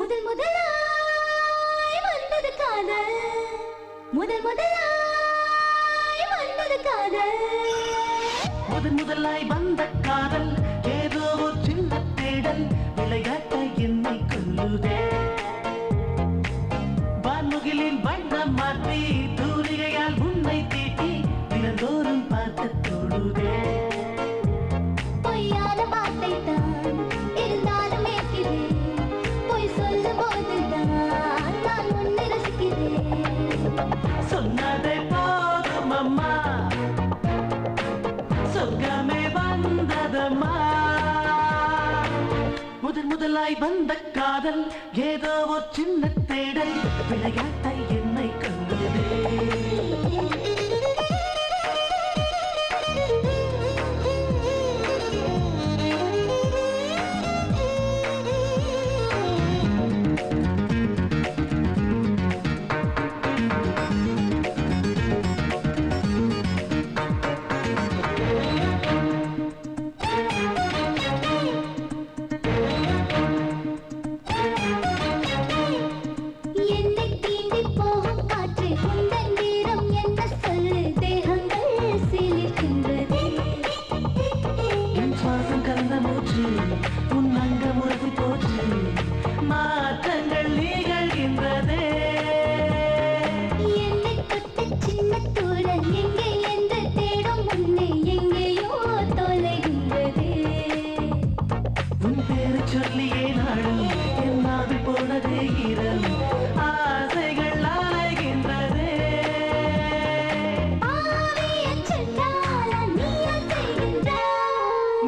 முதல் முதலாய் வந்தது காதல், முதல் முதலாய் வந்தது காதல், முதல் முதலாய் வந்த காதல், ஏதோ ஒரு சின்ன தேடல், விளையாட்ட என்னை கொல்லுதே. வான்முகிலின் வண்ணம் மாற்றி தூரிகையால் உன்னை தீட்டி தினந்தோறும் பார்க்க தோடுதே. பொய்யான வார்த்தை தான் இருந்தாலும் ஏற்கிறேன், பொய் சொல்லும் போதுதான் நான் உன்னை ரசிக்கிறேன். சொன்னதே போதும் அம்மா, சொர்க்கமே வந்ததம்மா. முதல் முதலாய் வந்த காதல், ஏதோ ஒரு சின்ன தேடல், விளையாட்டை என்னை கொண்டதே. உன் அங்கம் உறுதி போச்சு, மாற்றங்கள் நிகழ்கின்றதே. என்னை தொட்ட சின்ன தூரல் எங்கே என்று தேடும் முன்னே எங்கேயோ தொலைகின்றதே. உன் பேரு சொல்லியே நாடும் என்னாது போனதே ஈரம், ஆசைகள் அலைகின்றதே.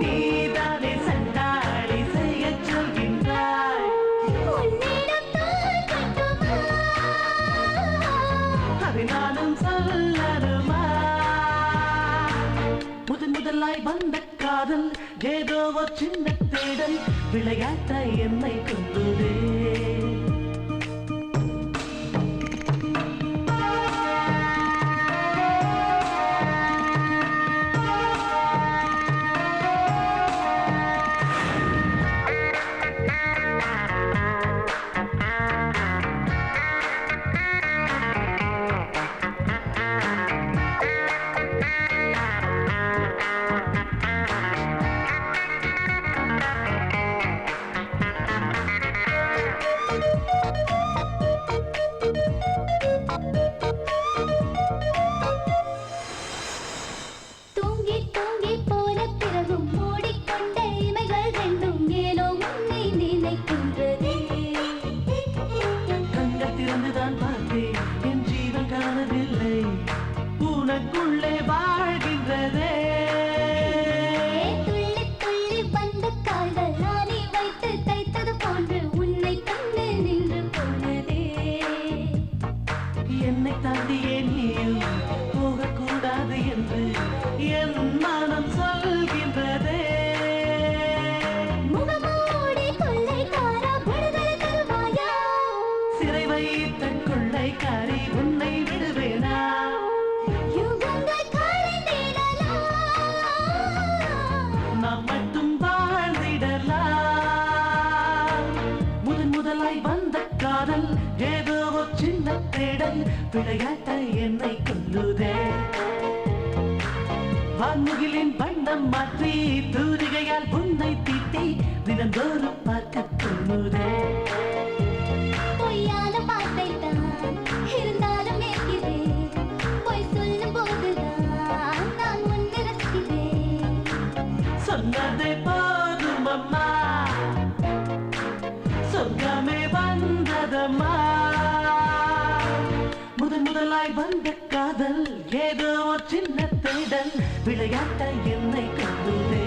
நீதானே சண்டாளி செய்ய சொல்கின்றாய், அதை நானும் சொல்லணுமா? முதன் முதலாய் வந்த காதல், ஏதோ ஒரு சின்ன தேடல், விளையாட்ட என்னை கொண்டதே. உனக்குள்ளே வாழ்கின்றதே. துள்ளி துள்ளி வந்த கால்கள் நானே வைத்து தைத்தது போன்று உன்னை கண்டு நின்று போனதே. என்னை தாண்டியே நீயும் போகக்கூடாது என்று என் மனம் சொல்கின்றதே. முகமூடி கொள்ளைக்காரா விடுதலை தருவாயா, சிறை வைத்த கொள்ளைக்காரி உன்னை விடுவேனா? நாம் மட்டும் வாழ்ந்திடலாம். முதன் முதலாய் வந்த காதல், ஏதோ ஒரு சின்ன தேடல், விளையாட்ட என்னை கொல்லுதே. வான்முகிலின் வண்ணம் மாற்றி தூரிகையால் உன்னை தீட்டி தினந்தோறும் பார்க்க தோணுதே. பொய்யான வார்த்தை தான் இருந்தாலும் ஏற்கிறேன், பொய் சொல்லும் போதுதான் நான் உன்னை ரசிக்கிறேன். சொன்னதே போதும் அம்மா, சொர்க்கமே வந்ததம்மா. முதன் முதலாய் வந்த காதல், ஏதோ ஒரு சின்ன தேடல், விளையாட்ட என்னை கொண்டதே.